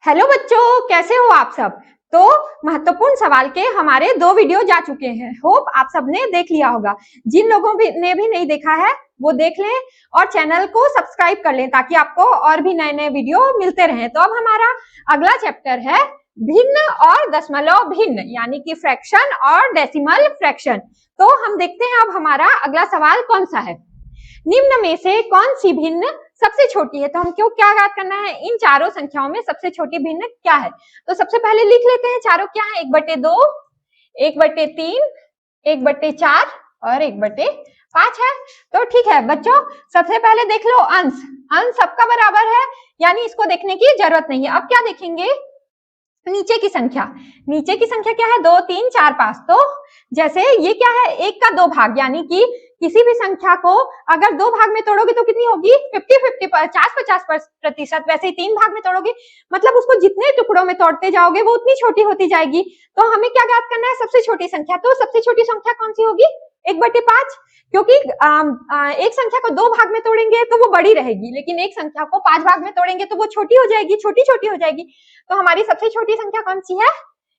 Hello बच्चों, कैसे हो आप सब। तो महत्वपूर्ण सवाल के हमारे 2 वीडियो जा चुके हैं। होप आप सबने देख लिया होगा। जिन लोगों ने भी नहीं देखा है वो देख लें और चैनल को सब्सक्राइब कर लें ताकि आपको और भी नए नए वीडियो मिलते रहें। तो अब हमारा अगला चैप्टर है भिन्न और दशमलव भिन्न, यानी कि फ्रैक्शन और डेसिमल फ्रैक्शन। तो हम देखते हैं अब हमारा अगला सवाल कौन सा है। निम्न में से कौन सी भिन्न सबसे छोटी है। तो हमको क्या याद करना है, इन चारों संख्याओं में सबसे छोटी भिन्न क्या है। तो सबसे पहले लिख लेते हैं चारों क्या है, 1/2, 1/3, 1/4 और 1/5 है। तो ठीक है बच्चों, सबसे पहले देख लो अंश। अंश सबका बराबर है, यानी इसको देखने की जरूरत नहीं है। अब क्या देखेंगे, नीचे की संख्या। नीचे की संख्या क्या है, 2, 3, 4, 5। तो जैसे ये क्या है, 1 का 2 भाग, यानी कि किसी भी संख्या को अगर 2 भाग में तोड़ोगे तो कितनी होगी, 50-50, 50-50%। वैसे ही 3 भाग में तोड़ोगे मतलब उसको जितने टुकड़ों में तोड़ते जाओगे वो उतनी छोटी होती जाएगी। तो हमें क्या ज्ञात करना है, सबसे छोटी संख्या। तो सबसे छोटी संख्या कौन सी होगी, 1/5, क्योंकि एक संख्या को 2 भाग में तोड़ेंगे तो वो बड़ी रहेगी, लेकिन एक संख्या को 5 भाग में तोड़ेंगे तो वो छोटी हो जाएगी, छोटी छोटी हो जाएगी। तो हमारी सबसे छोटी संख्या कौन सी है,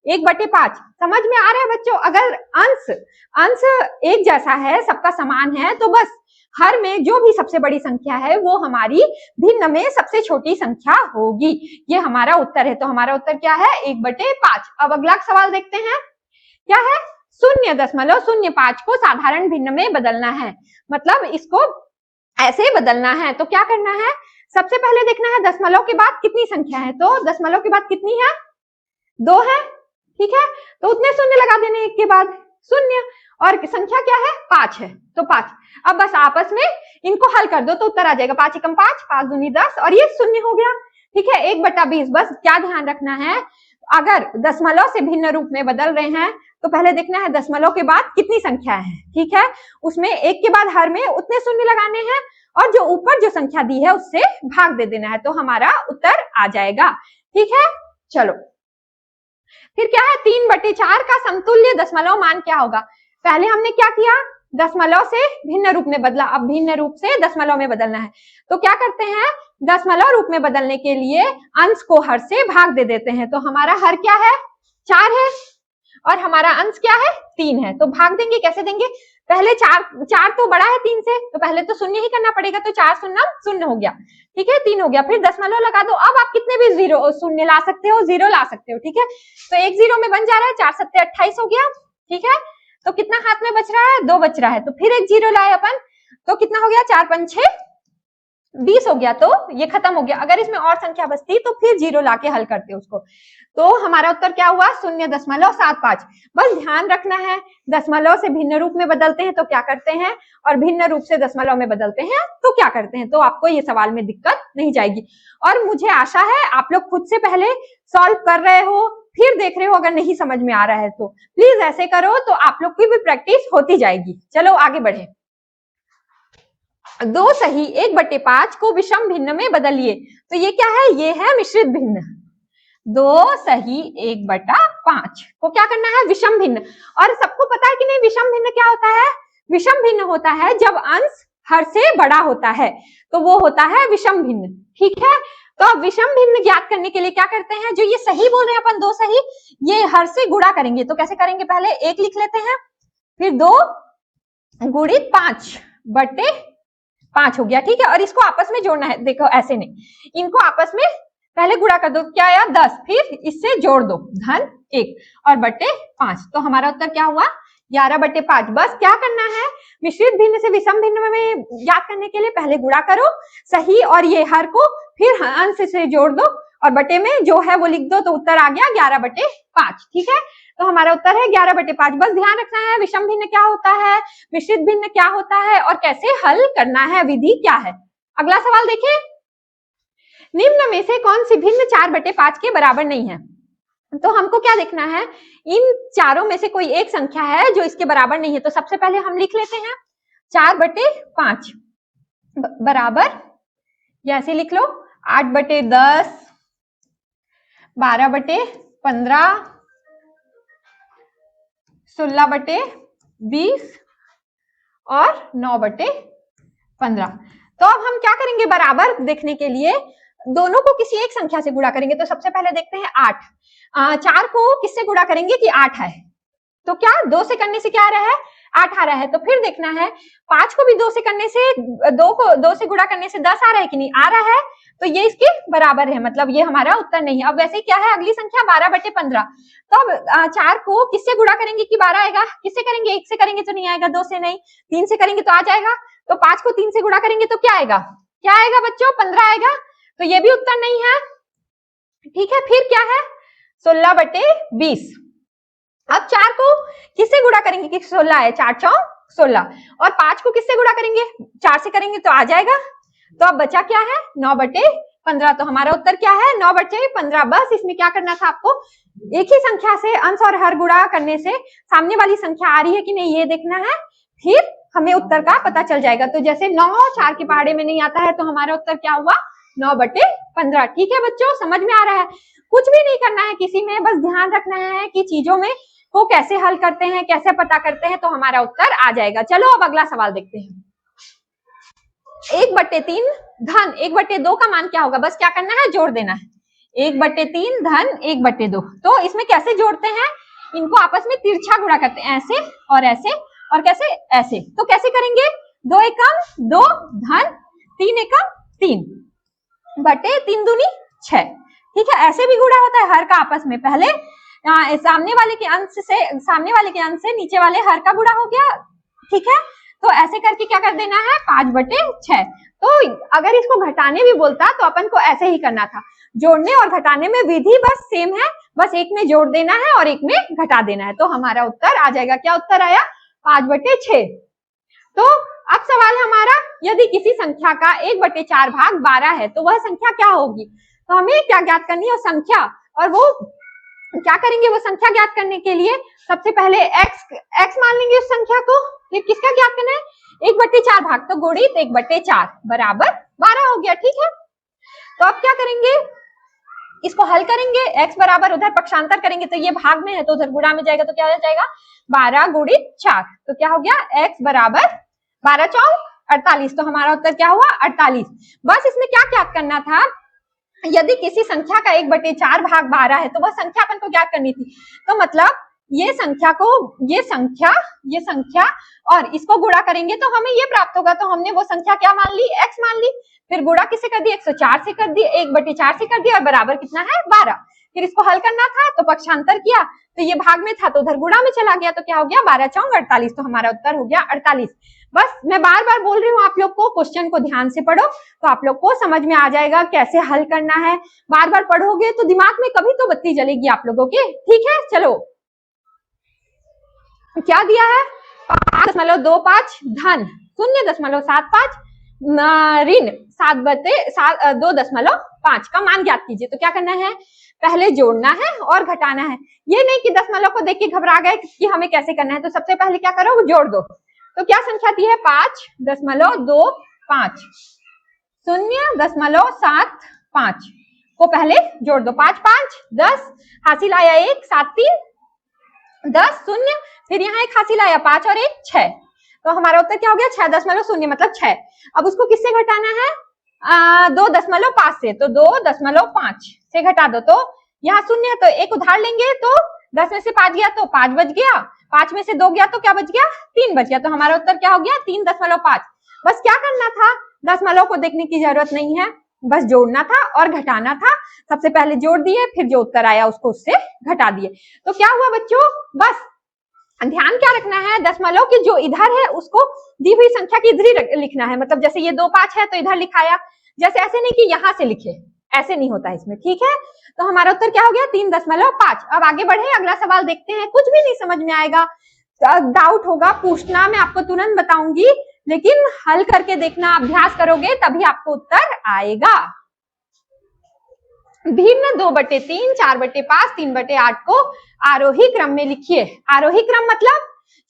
1/5। समझ में आ रहा है बच्चों। अगर अंश एक जैसा है, सबका समान है, तो बस हर में जो भी सबसे बड़ी संख्या है वो हमारी भिन्न में सबसे छोटी संख्या होगी। ये हमारा उत्तर है। तो हमारा उत्तर क्या है, 1/5। अब अगला सवाल देखते हैं, क्या है, 0.05 को साधारण भिन्न में बदलना है। मतलब इसको ऐसे बदलना है। तो क्या करना है, सबसे पहले देखना है दशमलव के बाद कितनी संख्या है। तो दशमलव के बाद कितनी है, 2 है, ठीक है। तो उतने शून्य लगा देने, एक के बाद शून्य, और संख्या क्या है, 5 है, तो 5। अब बस आपस में इनको हल कर दो तो उत्तर आ जाएगा, 5 एकम 5, 5 दूनी 10 और ये शून्य हो गया, ठीक है। 1/20। बस क्या ध्यान रखना है, अगर दशमलव से भिन्न रूप में बदल रहे हैं तो पहले देखना है दशमलव के बाद कितनी संख्या है, ठीक है। उसमें एक के बाद हर में उतने शून्य लगाने हैं और जो ऊपर जो संख्या दी है उससे भाग दे देना है, तो हमारा उत्तर आ जाएगा, ठीक है। चलो फिर क्या है, 3/4 का समतुल्य दशमलव मान क्या होगा। पहले हमने क्या किया, दशमलव से भिन्न रूप में बदला, अब भिन्न रूप से दशमलव में बदलना है। तो क्या करते हैं, दशमलव रूप में बदलने के लिए अंश को हर से भाग दे देते हैं। तो हमारा हर क्या है, 4 है और हमारा अंश क्या है, 3 है। तो भाग देंगे, कैसे देंगे, पहले 4 तो बड़ा है 3 से, तो पहले तो शून्य ही करना पड़ेगा। तो 4 शून्य शून्य हो गया, ठीक है, 3 हो गया। फिर दशमलव लगा दो। अब आप कितने भी शून्य ला सकते हो, 0 ला सकते हो, ठीक है। तो 1 0 में बन जा रहा है, 4 7 28 हो गया, ठीक है। तो कितना हाथ में बच रहा है, 2 बच रहा है। तो फिर 1 0 लाए अपन, तो कितना हो गया, 4 5 6 20 हो गया। तो ये खत्म हो गया। अगर इसमें और संख्या बचती तो फिर 0 लाके हल करते उसको। तो हमारा उत्तर क्या हुआ, 0.75। बस ध्यान रखना है, दशमलव से भिन्न रूप में बदलते हैं तो क्या करते हैं, और भिन्न रूप से दशमलव में बदलते हैं तो क्या करते हैं। तो आपको ये सवाल में दिक्कत नहीं जाएगी। और मुझे आशा है आप लोग खुद से पहले सॉल्व कर रहे हो, फिर देख रहे हो। अगर नहीं समझ में आ रहा है तो प्लीज ऐसे करो, तो आप लोग की भी प्रैक्टिस होती जाएगी। चलो आगे बढ़े। 2 सही 1/5 को विषम भिन्न में बदलिए। तो ये क्या है, ये है मिश्रित भिन्न। 2 सही 1/5 को क्या करना है, विषम भिन्न। और सबको पता है कि नहीं, विषम भिन्न क्या होता है, विषम भिन्न होता है जब अंश हर से बड़ा होता है, तो वो होता है विषम भिन्न, ठीक है। तो अब विषम भिन्न ज्ञात करने के लिए क्या करते हैं, जो ये सही बोल रहे हैं अपन 2 सही, ये हर से गुणा करेंगे। तो कैसे करेंगे, पहले 1 लिख लेते हैं, फिर 2 गुणित 5/5 हो गया, ठीक है। और इसको आपस में जोड़ना है, देखो ऐसे नहीं, इनको आपस में पहले गुणा कर दो, क्या आया 10, फिर इससे जोड़ दो धन 1 और /5। तो हमारा उत्तर क्या हुआ, 11/5। बस क्या करना है, मिश्रित भिन्न से विषम भिन्न में याद करने के लिए पहले गुणा करो सही और ये हर को, फिर अंश से जोड़ दो और बटे में जो है वो लिख दो, तो उत्तर आ गया 11/5, ठीक है। तो हमारा उत्तर है 11/5। बस ध्यान रखना है विषम भिन्न क्या होता है, मिश्रित भिन्न क्या होता है और कैसे हल करना है, विधि क्या है। अगला सवाल देखिए, निम्न में से कौन सी भिन्न 4/5 के बराबर नहीं है। तो हमको क्या देखना है, इन चारों में से कोई एक संख्या है जो इसके बराबर नहीं है। तो सबसे पहले हम लिख लेते हैं 4/5 बराबर, ऐसे लिख लो, 8/10, 12/15, 16/20 और 9/15। तो अब हम क्या करेंगे, बराबर देखने के लिए दोनों को किसी एक संख्या से गुणा करेंगे। तो सबसे पहले देखते हैं 8। 4 को किससे गुणा करेंगे कि 8 है, तो क्या 2 से करने से क्या आ रहा है 8 आ रहा है। तो फिर देखना है 5 को भी 2 से करने से 2 को 2 से गुणा करने से 10 आ रहा है कि नहीं आ रहा है, तो ये इसके बराबर है, मतलब ये हमारा उत्तर नहीं है। अब वैसे क्या है अगली संख्या 12/15। तो अब 4 को किससे गुणा करेंगे कि 12 आएगा, किससे करेंगे 1 से करेंगे तो नहीं आएगा, 2 से नहीं, 3 से करेंगे तो आ जाएगा। तो 5 को 3 से गुणा करेंगे तो क्या आएगा बच्चों 15 आएगा, तो ये भी उत्तर नहीं है। ठीक है, फिर क्या है 16/20। अब 4 को किससे गुणा करेंगे कि 16 है, 4 चौक 16, और 5 को किससे गुणा करेंगे 4 से करेंगे तो आ जाएगा। तो अब बचा क्या है 9/15। तो हमारा उत्तर क्या है 9/15। बस इसमें क्या करना था आपको, एक ही संख्या से अंश और हर गुणा करने से सामने वाली संख्या आ रही है कि नहीं ये देखना है, फिर हमें उत्तर का पता चल जाएगा। तो जैसे 9 4 के पहाड़े में नहीं आता है, तो हमारा उत्तर क्या हुआ 9/15। ठीक है बच्चों, समझ में आ रहा है। कुछ भी नहीं करना है किसी में, बस ध्यान रखना है कि चीजों में को कैसे हल करते हैं, कैसे पता करते हैं, तो हमारा उत्तर आ जाएगा। चलो अब अगला सवाल देखते हैं। 1/3 धन 1/2 का मान क्या होगा, बस क्या करना है जोड़ देना है। 1/3 धन 1/2। तो इसमें कैसे जोड़ते हैं, इनको आपस में तिरछा गुणा करते हैं, ऐसे और ऐसे और कैसे ऐसे। तो कैसे करेंगे 2 एकम 2 धन 3 एकम 3 बटे 3 दूनी 6। ठीक है, ऐसे भी गुणा होता है हर का आपस में। पहले सामने वाले के अंश से नीचे वाले हर का गुणा हो गया। ठीक है, तो ऐसे करके क्या कर देना है 5/6। तो अगर इसको घटाने भी बोलता तो अपन को ऐसे ही करना था। जोड़ने और घटाने में विधि बस सेम है, बस एक में जोड़ देना है और एक में घटा देना है। तो हमारा उत्तर आ जाएगा, क्या उत्तर आया 5/6। तो अब सवाल है हमारा, यदि किसी संख्या का 1/4 भाग 12 है तो वह संख्या क्या होगी। तो हमें क्या ज्ञात करनी है संख्या, और वो क्या करेंगे वो संख्या ज्ञात करने के लिए सबसे पहले x मान लेंगे उस संख्या को। ये किसका ज्ञात करना है 1/4 भाग, तो गुणित 1/4 बराबर 12 हो गया। ठीक है, तो अब क्या करेंगे इसको हल करेंगे, x बराबर उधर पक्षांतर करेंगे तो ये भाग में है तो उधर गुणा में जाएगा, तो क्या हो जाएगा 12 गुणित 4। तो क्या हो गया x बराबर 12 चौक 48। तो हमारा उत्तर क्या हुआ 48। बस इसमें क्या ज्ञात करना था, यदि किसी संख्या का 1/4 भाग 12 है तो वह संख्या अपन को ज्ञात करनी थी। तो मतलब ये संख्या और इसको गुणा करेंगे तो हमें ये प्राप्त होगा। तो हमने वो संख्या क्या मान ली x मान ली, फिर गुणा किससे कर दी 104 से कर दी, 1/4 से कर दी और बराबर कितना है 12। फिर इसको हल करना था तो पक्षांतर किया, तो ये भाग में था तो उधर गुणा में चला गया, तो क्या हो गया 12 चौक 48। तो हमारा उत्तर हो गया 48। बस मैं बार बार बोल रही हूँ आप लोग को, क्वेश्चन को ध्यान से पढ़ो तो आप लोग को समझ में आ जाएगा कैसे हल करना है। बार बार पढ़ोगे तो दिमाग में कभी तो बत्ती जलेगी आप लोगों के। ठीक है, चलो क्या दिया है 5.25 धन 0.75 ऋण 2.5 का मान ज्ञात कीजिए। तो क्या करना है, पहले जोड़ना है और घटाना है। ये नहीं कि दशमलव को देख के घबरा गए कि हमें कैसे करना है। तो सबसे पहले क्या करो जोड़ दो। तो क्या संख्या दी है 5.25 0.75 को पहले जोड़ दो। 5 5 10 हासिल आया 1 7 3 10 0, फिर यहाँ एक हासिल आया 5 और 1 6। तो हमारा उत्तर क्या हो गया 6.0 मतलब 6। अब उसको किससे घटाना है 2.5 से, तो 2.5 से घटा दो। तो यहाँ 0 है तो एक उधार लेंगे, तो 10 में से 5 गया तो 5 बच गया, 5 में से 2 गया तो क्या बच गया 3 बच गया। तो हमारा उत्तर क्या हो गया 3.5। बस क्या करना था, दशमलव को देखने की जरूरत नहीं है, बस जोड़ना था और घटाना था। सबसे पहले जोड़ दिए, फिर जो उत्तर आया उसको उससे घटा दिए। तो क्या हुआ बच्चों, बस ध्यान क्या रखना है, दशमलव की जो इधर है उसको दी हुई संख्या की इधर ही लिखना है। मतलब जैसे ये 2 5 है तो इधर लिखाया, जैसे ऐसे नहीं कि यहां से लिखे, ऐसे नहीं होता इसमें। ठीक है, तो हमारा उत्तर क्या हो गया 3.5। अब आगे बढ़े, अगला सवाल देखते हैं। कुछ भी नहीं समझ में आएगा, डाउट होगा पूछना, मैं आपको तुरंत बताऊंगी, लेकिन हल करके देखना, अभ्यास करोगे तभी आपको उत्तर आएगा। भिन्न 2/3 4/5 3/8 को आरोही क्रम में लिखिए। आरोही क्रम मतलब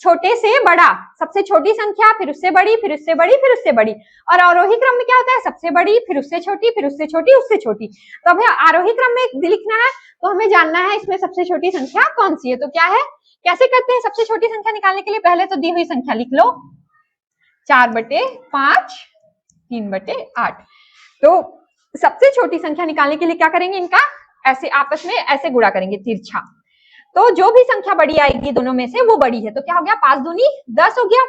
छोटे से बड़ा, सबसे छोटी संख्या, फिर उससे बड़ी, फिर उससे बड़ी, फिर उससे बड़ी। और आरोही क्रम में क्या होता है, सबसे बड़ी, फिर उससे छोटी, फिर उससे छोटी, उससे छोटी। तो अब आरोही क्रम में लिखना है तो हमें जानना है इसमें सबसे छोटी संख्या कौन सी है। तो क्या है, कैसे करते हैं सबसे छोटी संख्या निकालने के लिए, पहले तो दी हुई संख्या लिख लो 4/5 3/8। तो सबसे छोटी संख्या निकालने के लिए क्या करेंगे, इनका ऐसे आपस में ऐसे गुणा करेंगे तिरछा। तो जो भी संख्या बड़ी आएगी दोनों में से वो बड़ी है। तो क्या हो गया, 5 दूनी 10 हो गया।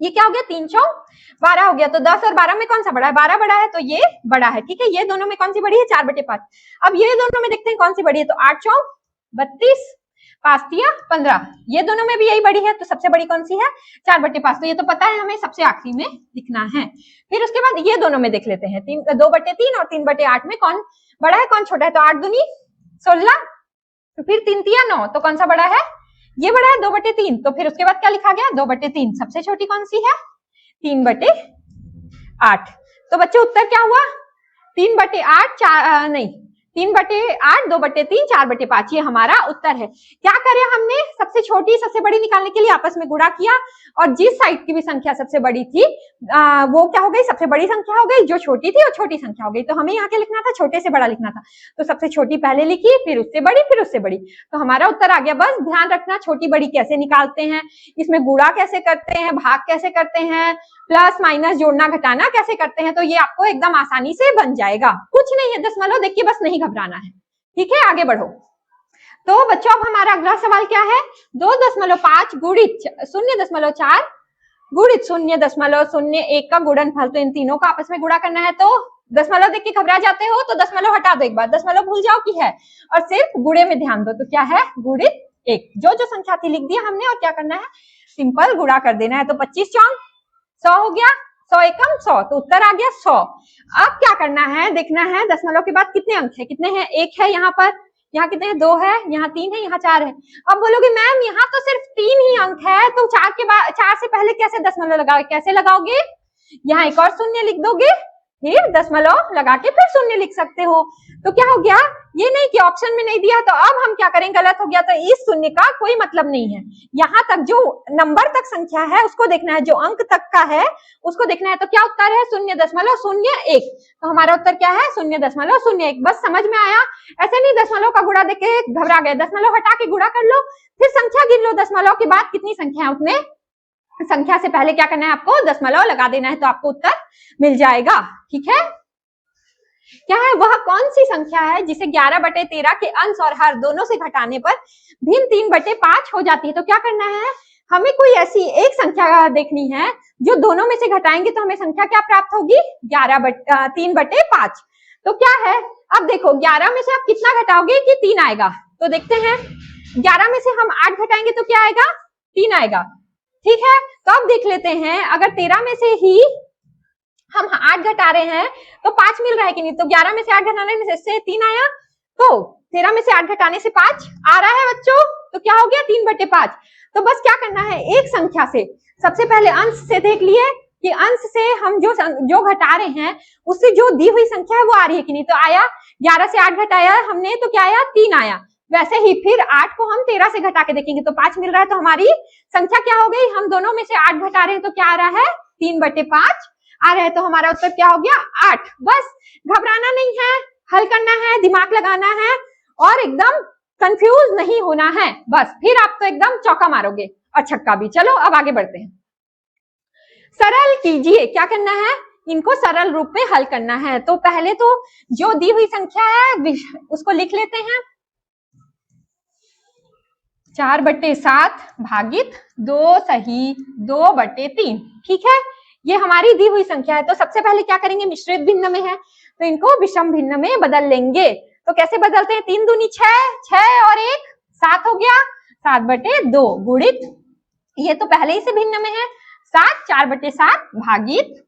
ये क्या हो गया, 3 चौक 12 हो गया। तो 10 और 12 में कौन सा बड़ा है, 12 बड़ा है, तो ये बड़ा है। ठीक है, ये दोनों में कौन सी बड़ी है, 4/5। अब ये दोनों में देखते हैं कौन सी बड़ी है। तो 8 चौक 32, 5 तिया 15, ये दोनों में भी यही बड़ी है। तो सबसे बड़ी कौन सी है, 4/5। तो ये तो पता है हमें, सबसे आखिरी में लिखना है। फिर उसके बाद ये दोनों में देख लेते हैं, 2/3 और 3/8 में कौन बड़ा है कौन छोटा है। तो 8 दूनी 16, फिर 3 तिया 9, तो कौन सा बड़ा है, ये बड़ा है 2/3। तो फिर उसके बाद क्या लिखा गया, 2/3। सबसे छोटी कौन सी है, 3/8। तो बच्चे उत्तर क्या हुआ, 3/8 नहीं 3/8, 2/3, 4/5, ये हमारा उत्तर है। क्या करें हमने, सबसे छोटी सबसे बड़ी निकालने के लिए आपस में गुणा किया, और जिस साइड की भी संख्या सबसे बड़ी थी वो क्या हो गई, सबसे बड़ी संख्या हो गई, जो छोटी थी वो छोटी संख्या हो गई। तो हमें यहाँ क्या लिखना था, छोटे से बड़ा लिखना था। तो सबसे छोटी पहले लिखी, फिर उससे बड़ी, फिर उससे बड़ी। तो हमारा उत्तर आ गया। बस ध्यान रखना छोटी बड़ी कैसे निकालते हैं, इसमें गुणा कैसे करते हैं, भाग कैसे करते हैं, प्लस माइनस जोड़ना घटाना कैसे करते हैं, तो ये आपको एकदम आसानी से बन जाएगा। कुछ नहीं है, दशमलव देख के बस नहीं घबराना है। ठीक है, आगे बढ़ो। तो बच्चों अब हमारा अगला सवाल क्या है, 2.5 गुणित 0.4 गुणित 0.01 का गुणनफल। तो इन तीनों का आपस में गुणा करना है। तो दशमलव देख के घबरा जाते हो तो दशमलव हटा दो, एक बार दशमलव भूल जाओ कि है, और सिर्फ गुणे में ध्यान दो। तो क्या है, गुणित 1, जो जो संख्या थी लिख दिया हमने, और क्या करना है, सिंपल गुणा कर देना है। तो 25 चौक 100 हो गया, 100 एकम 100, तो उत्तर आ गया 100। अब क्या करना है, देखना है दशमलव के बाद कितने अंक है, कितने हैं, 1 है यहाँ पर, यहाँ कितने हैं, 2 है, यहाँ 3 है, यहाँ 4 है। अब बोलोगे मैम यहाँ तो सिर्फ 3 ही अंक है, तो 4 के बाद 4 से पहले कैसे दशमलव लगाओगे, कैसे लगाओगे, यहाँ एक और शून्य लिख दोगे, फिर दशमलव लगा के फिर शून्य लिख सकते हो। तो क्या हो गया, ये नहीं कि ऑप्शन में नहीं दिया तो अब हम क्या करें, गलत हो गया। तो इस शून्य का कोई मतलब नहीं है, यहाँ तक जो नंबर तक संख्या है उसको देखना है, जो अंक तक का है उसको देखना है। तो क्या उत्तर है, 0.01। तो हमारा उत्तर क्या है, 0.01। बस समझ में आया, ऐसे नहीं दशमलव का गुणा देख के घबरा गए, दशमलव हटा के गुणा कर लो, फिर संख्या गिन लो, दशमलव के बाद कितनी संख्या है उतने संख्या से पहले क्या करना है, आपको दशमलव लगा देना है, तो आपको उत्तर मिल जाएगा। ठीक है, क्या है, वह कौन सी संख्या है जिसे 11/13 के अंश और हर दोनों से घटाने पर भिन्न 3/5 हो जाती है। तो क्या करना है, हमें कोई ऐसी एक संख्या देखनी है जो दोनों में से घटाएंगे तो हमें संख्या क्या प्राप्त होगी, 3/5। तो क्या है, अब देखो 11 में से आप कितना घटाओगे कि 3 आएगा। तो देखते हैं, 11 में से हम 8 घटाएंगे तो क्या आएगा, 3 आएगा। ठीक है, तो अब देख लेते हैं, अगर 13 में से ही हम 8 घटा रहे हैं तो 5 मिल रहा है कि नहीं। तो 11 में से 8 घटाने से 3 आया, तो 13 में से 8 घटाने से 5 आ रहा है बच्चों, तो क्या हो गया, 3/5। तो बस क्या करना है, एक संख्या से सबसे पहले अंश से देख लिए कि अंश से हम जो घटा रहे हैं उससे जो दी हुई संख्या है वो आ रही है कि नहीं। तो आया, 11 से 8 घटाया हमने तो क्या आया, 3 आया। वैसे ही फिर 8 को हम 13 से घटा के देखेंगे तो 5 मिल रहा है, तो हमारी संख्या क्या हो गई, हम दोनों में से 8 घटा रहे हैं तो क्या आ रहा है, 3/5 आ रहा है। तो हमारा उत्तर क्या हो गया, 8। बस घबराना नहीं है, हल करना है, दिमाग लगाना है और एकदम कंफ्यूज नहीं होना है। बस फिर आप तो एकदम चौका मारोगे और छक्का भी। चलो अब आगे बढ़ते हैं, सरल कीजिए। क्या करना है, इनको सरल रूप में हल करना है। तो पहले तो जो दी हुई संख्या है उसको लिख लेते हैं, 4/7 भागित 2 सही 2/3। ठीक है, ये हमारी दी हुई संख्या है। तो सबसे पहले क्या करेंगे, मिश्रित भिन्न में है तो इनको विषम भिन्न में बदल लेंगे। तो कैसे बदलते हैं, 3 दूनी 6, 6 और 1 7 हो गया, 7/2 गुणित, ये तो पहले ही से भिन्न में है, 7 4/7 भागित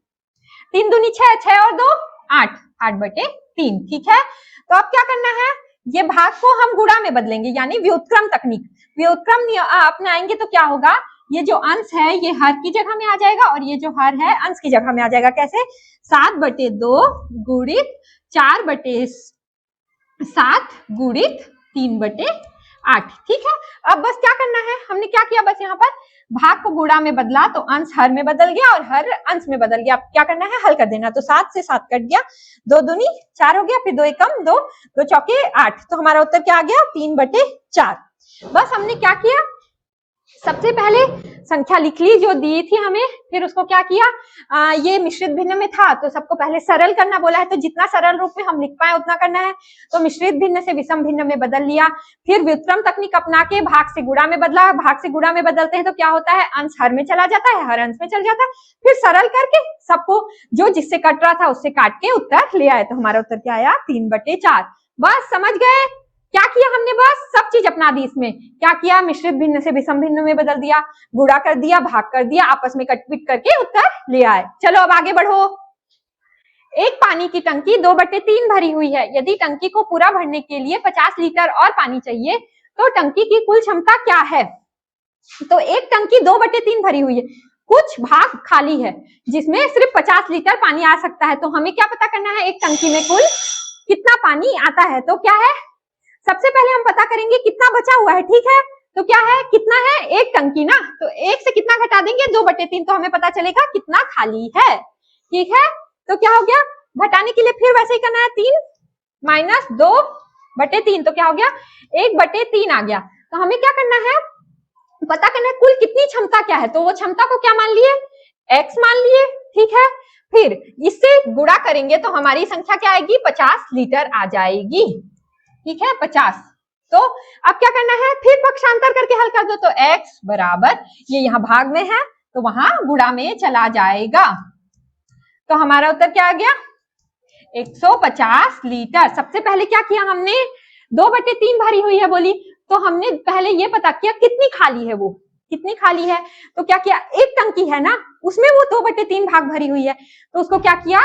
3 दूनी 6, 6 और 2 8, 8/3। ठीक है, तो अब क्या करना है, ये भाग को हम गुणा में बदलेंगे, यानी व्युत्क्रम तकनीक, व्युत्क्रम अपनाएंगे। तो क्या होगा, ये जो अंश है ये हर की जगह में आ जाएगा और ये जो हर है अंश की जगह में आ जाएगा। कैसे, 7/2 गुणित 4/7 गुणित 3/8। ठीक है, अब बस क्या करना है, हमने क्या किया, बस यहाँ पर भाग को गुणा में बदला तो अंश हर में बदल गया और हर अंश में बदल गया। अब क्या करना है, हल कर देना। तो 7 से 7 कट गया, 2 दूनी 4 हो गया, फिर 2 एकम 2, 2 चौके 8। तो हमारा उत्तर क्या आ गया, 3/4। बस हमने क्या किया, सबसे पहले संख्या लिख ली जो दी थी हमें, फिर उसको क्या किया, ये मिश्रित भिन्न में था तो सबको पहले सरल करना बोला है, तो जितना सरल रूप में हम लिख पाए उतना करना है। तो मिश्रित भिन्न से विषम भिन्न में बदल लिया, फिर व्युत्क्रम तकनीक अपना के भाग से गुणा में बदला। भाग से गुणा में बदलते हैं तो क्या होता है, अंश हर में चला जाता है, हर अंश में चल जाता है। फिर सरल करके सबको जो जिससे कट रहा था उससे काट के उत्तर ले आए, तो हमारा उत्तर क्या आया, 3/4। बस समझ गए क्या किया हमने, बस सब चीज अपना दी। इसमें क्या किया, मिश्रित भिन्न से विषम भिन्न में बदल दिया, गुणा कर दिया, भाग कर दिया, आपस में कटपीट करके उत्तर ले आए। चलो अब आगे बढ़ो। एक पानी की टंकी 2/3 भरी हुई है। यदि टंकी को पूरा भरने के लिए 50 लीटर और पानी चाहिए तो टंकी की कुल क्षमता क्या है। तो एक टंकी 2/3 भरी हुई है, कुछ भाग खाली है जिसमें सिर्फ 50 लीटर पानी आ सकता है। तो हमें क्या पता करना है, एक टंकी में कुल कितना पानी आता है। तो क्या है, सबसे पहले हम पता करेंगे कितना बचा हुआ है, ठीक है। तो क्या है, कितना है, एक टंकी ना, तो एक से कितना घटा देंगे, 2/3, तो हमें पता चलेगा कितना खाली है, ठीक है। तो क्या हो गया, घटाने के लिए फिर वैसे ही करना है, 3 माइनस 2/3, तो क्या हो गया, 1/3 आ गया। तो हमें क्या करना है, पता करना है कुल कितनी क्षमता क्या है। तो वो क्षमता को क्या मान लिए, x मान लिए, ठीक है। फिर इससे गुणा करेंगे तो हमारी संख्या क्या आएगी, 50 लीटर आ जाएगी, ठीक है, 50। तो अब क्या करना है, फिर पक्षांतर करके हल कर दो, तो x बराबर, ये यहाँ भाग में है तो वहां गुणा में चला जाएगा। तो हमारा उत्तर क्या आ गया, 150 लीटर। सबसे पहले क्या किया हमने, 2/3 भरी हुई है बोली, तो हमने पहले ये पता किया कितनी खाली है, वो कितनी खाली है। तो क्या किया, एक टंकी है ना, उसमें वो 2/3 भाग भरी हुई है, तो उसको क्या किया,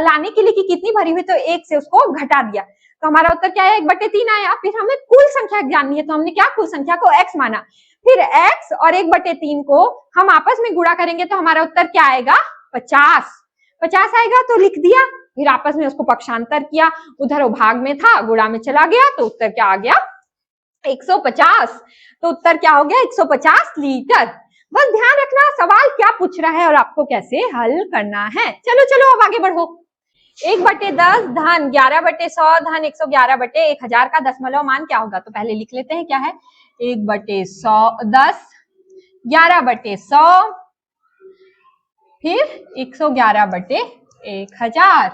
लाने के लिए कि कितनी भरी हुई, तो एक से उसको घटा दिया, तो हमारा उत्तर क्या है, 1/3 आया। फिर हमें कुल संख्या जाननी है, तो हमने क्या, कुल संख्या को x माना, फिर x और 1/3 को हम आपस में गुणा करेंगे तो हमारा उत्तर क्या आएगा, 50 आएगा। तो लिख दिया, फिर आपस में उसको पक्षांतर किया, उधर वो भाग में था, गुणा में चला गया, तो उत्तर क्या आ गया, 150। तो उत्तर क्या हो गया, 150 लीटर। बस ध्यान रखना सवाल क्या पूछ रहा है और आपको कैसे हल करना है। चलो चलो अब आगे बढ़ो। 1/10 धन 11/100 धन 111/1000 का दशमलव मान क्या होगा। तो पहले लिख लेते हैं क्या है, 1/10 11/100 फिर 111/1000।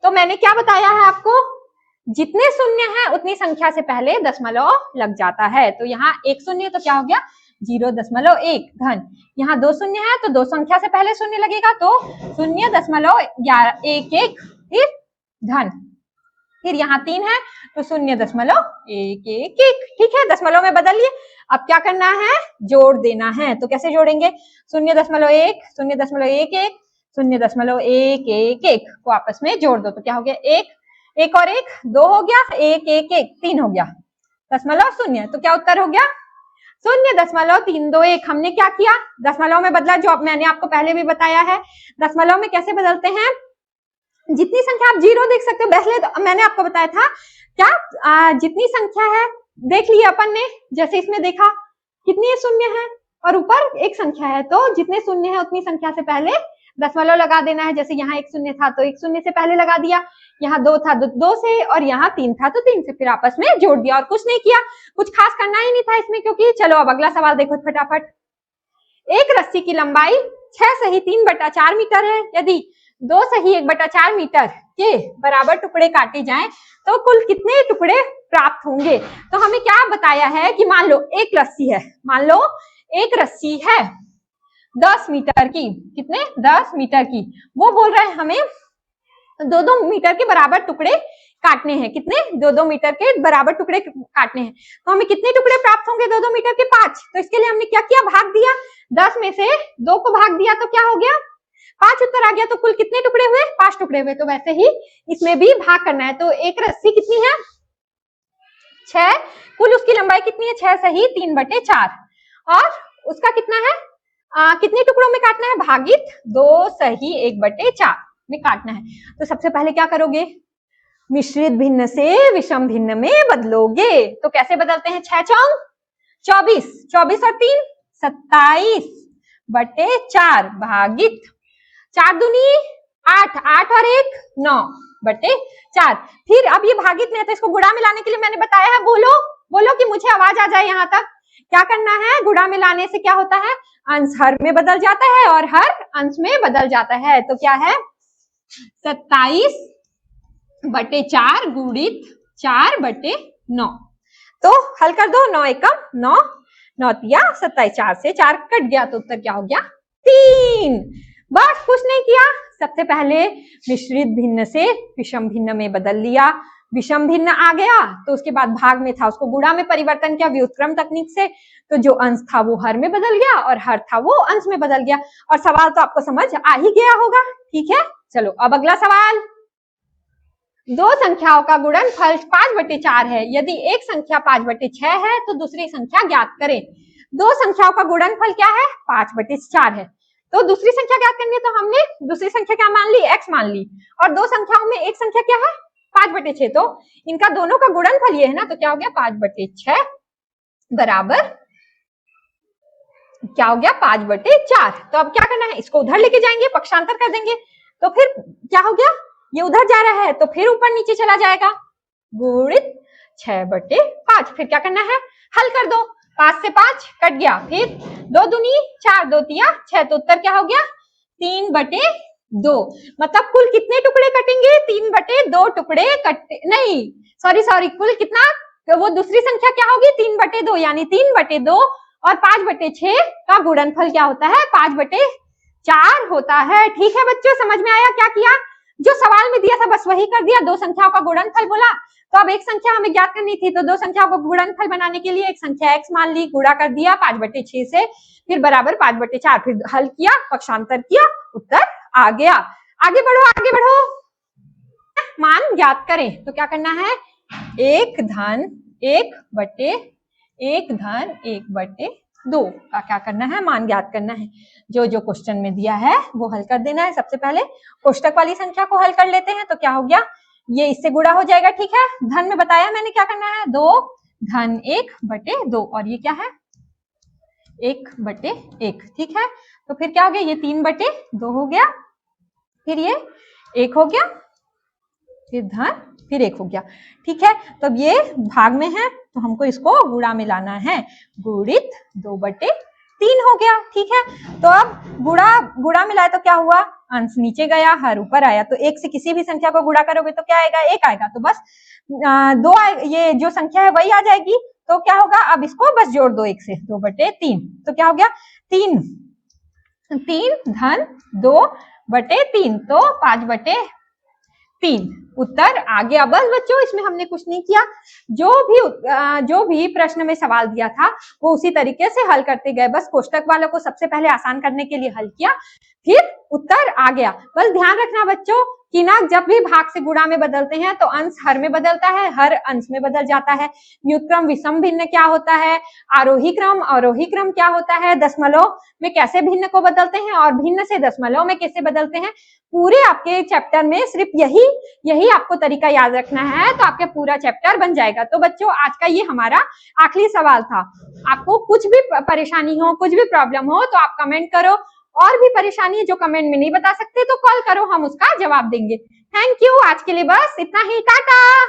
तो मैंने क्या बताया है आपको, जितने शून्य है उतनी संख्या से पहले दशमलव लग जाता है। तो यहाँ एक शून्य तो क्या हो गया, 0.1 धन, यहाँ 2 शून्य है तो 2 संख्या से पहले शून्य लगेगा, तो 0.11 फिर धन, फिर यहाँ 3 है तो 0.111, ठीक है, दशमलव में बदल लिए। अब क्या करना है, जोड़ देना है। तो कैसे जोड़ेंगे, 0.1 0.11 0.111 को आपस में जोड़ दो, तो क्या हो गया, 1 और 1 2 हो गया, 1 1 1 3 हो गया, दशमलव 0, तो क्या उत्तर हो गया 0.321। हमने क्या किया, दशमलव में बदला, जो मैंने आपको पहले भी बताया है। दशमलव में कैसे बदलते हैं, जितनी संख्या आप 0 देख सकते हो, पहले तो मैंने आपको बताया था क्या, जितनी संख्या है देख लिया अपन ने, जैसे इसमें देखा कितनी शून्य है और ऊपर एक संख्या है, तो जितने शून्य है उतनी संख्या से पहले दशमलव लगा देना है। जैसे यहाँ 1 शून्य था तो 1 शून्य से पहले लगा दिया, यहाँ 2 था तो 2 से, और यहाँ 3 था तो 3 से, फिर आपस में जोड़ दिया, और कुछ नहीं किया, कुछ खास करना ही नहीं था इसमें, क्योंकि चलो अब अगला सवाल देखो फटाफट। एक रस्सी की लंबाई 6 सही 3/4 मीटर है। यदि 2 सही 1/4 मीटर के बराबर टुकड़े काटे जाएं तो कुल कितने टुकड़े प्राप्त होंगे। तो हमें क्या बताया है कि मान लो एक रस्सी है, मान लो एक रस्सी है 10 मीटर की, कितने 10 मीटर की, वो बोल रहे हैं हमें 2-2 मीटर के बराबर टुकड़े काटने हैं, कितने 2-2 मीटर के बराबर टुकड़े काटने हैं। तो हमें कितने टुकड़े प्राप्त होंगे 2-2 मीटर के, 5। तो इसके लिए हमने क्या किया, भाग दिया, 10 में से 2 को भाग दिया तो क्या हो गया 5 उत्तर आ गया। तो कुल कितने टुकड़े हुए, 5 टुकड़े हुए। तो वैसे ही इसमें भी भाग करना है। तो एक रस्सी कितनी है 6, कुल उसकी लंबाई कितनी है 6 सही 3/4, और उसका कितना है कितने टुकड़ों में काटना है, भागित 2 सही 1/4 में काटना है। तो सबसे पहले क्या करोगे, मिश्रित भिन्न से विषम भिन्न में बदलोगे। तो कैसे बदलते हैं, 6 चौक 24, 24 और 3 27/4 भागित 4 दूनी 8, 8 और 1 9/4। फिर अब ये भागित नहीं है तो इसको गुणा में लाने के लिए मैंने बताया है, बोलो बोलो कि मुझे आवाज आ जाए यहाँ तक। क्या करना है, गुणा में लाने से क्या होता है, अंश हर में बदल जाता है और हर अंश में बदल जाता है। तो क्या है 27/4 गुणित 4/9। तो हल कर दो, 9 एकम 9, 9 तिया 27, 4 से 4 कट गया तो उत्तर क्या हो गया 3। बस कुछ नहीं किया, सबसे पहले मिश्रित भिन्न से विषम भिन्न में बदल लिया, विषम भिन्न आ गया तो उसके बाद भाग में था उसको गुणा में परिवर्तन किया व्युत्क्रम तकनीक से, तो जो अंश था वो हर में बदल गया और हर था वो अंश में बदल गया। और सवाल तो आपको समझ आ ही गया होगा, ठीक है। चलो अब अगला सवाल, दो संख्याओं का गुणनफल 5/4 है, यदि एक संख्या 5/6 है तो दूसरी संख्या ज्ञात करें। दो संख्याओं का गुणनफल क्या है 5/4 है, तो दूसरी संख्या ज्ञात करनी है, तो हमने दूसरी संख्या क्या मान ली, x मान ली, और दो संख्याओं में एक संख्या क्या है 5/6, तो इनका दोनों का गुणनफल ये है ना, तो क्या हो गया 5/6 बराबर क्या हो गया 5/4। तो अब क्या करना है, इसको उधर लेके जाएंगे, पक्षांतर कर देंगे, तो फिर क्या हो गया, ये उधर जा रहा है तो फिर ऊपर नीचे चला जाएगा, गुणित 6/5। फिर क्या करना है, हल कर दो, 5 से 5 कट गया, फिर 2 दूनी 4, 2 तिया 6, तो उत्तर क्या हो गया 3/2। मतलब कुल कितने टुकड़े कटेंगे, 3/2 टुकड़े कटे, नहीं सॉरी कुल कितना, तो वो दूसरी संख्या क्या होगी 3/2, यानी 3/2 और 5/6 का गुणनफल क्या होता है 5/4 होता है। ठीक है बच्चों, समझ में आया क्या किया, जो सवाल में दिया था बस वही कर दिया, दो संख्याओं का गुणनफल बोला, तो अब एक संख्या हमें ज्ञात करनी थी, तो दो संख्याओं को गुणनफल बनाने के लिए एक संख्या x मान ली, गुणा कर दिया 5/6 से, फिर बराबर 5/4, फिर हल किया, पक्षांतर किया, उत्तर आ गया। आगे बढ़ो आगे बढ़ो, मान ज्ञात करें, तो क्या करना है 1/1/2 का क्या करना है, मान ज्ञात करना है। जो जो क्वेश्चन में दिया है वो हल कर देना है। सबसे पहले कोष्टक वाली संख्या को हल कर लेते हैं, तो क्या हो गया, ये इससे गुणा हो जाएगा, ठीक है। धन में बताया मैंने क्या करना है, 2 और ये क्या है 1/1, ठीक है। तो फिर क्या हो गया, ये 3/2 हो गया, फिर ये 1 हो गया, फिर धन, फिर 1 हो गया, ठीक है। तो अब ये भाग में है तो हमको इसको गुणा में लाना है, गुणित 2/3 हो गया, ठीक है। तो अब गुणा में लाए तो क्या हुआ, अंश नीचे गया हर ऊपर आया, तो 1 से किसी भी संख्या को गुणा करोगे तो क्या आएगा 1 आएगा, तो बस 2 ये जो संख्या है वही आ जाएगी, तो क्या होगा, अब इसको बस जोड़ दो 1 से, 2/3, तो क्या हो गया 3 धन 2/3, तो 5/3 उत्तर आ गया। बस बच्चों इसमें हमने कुछ नहीं किया, जो भी प्रश्न में सवाल दिया था वो उसी तरीके से हल करते गए, बस कोष्टक वालों को सबसे पहले आसान करने के लिए हल किया, फिर उत्तर आ गया। बस ध्यान रखना बच्चों कि ना जब भी भाग से गुणा में बदलते हैं तो अंश हर में बदलता है, हर अंश में बदल जाता है। व्युत्क्रम विषम भिन्न क्या होता है, आरोही क्रम अवरोही क्रम क्या होता है, दशमलव में कैसे भिन्न को बदलते हैं और भिन्न से दशमलव में कैसे बदलते हैं, पूरे आपके चैप्टर में सिर्फ यही आपको तरीका याद रखना है, तो आपका पूरा चैप्टर बन जाएगा। तो बच्चों आज का ये हमारा आखिरी सवाल था। आपको कुछ भी परेशानी हो, कुछ भी प्रॉब्लम हो तो आप कमेंट करो, और भी परेशानी है जो कमेंट में नहीं बता सकते तो कॉल करो, हम उसका जवाब देंगे। थैंक यू, आज के लिए बस इतना ही, टाटा।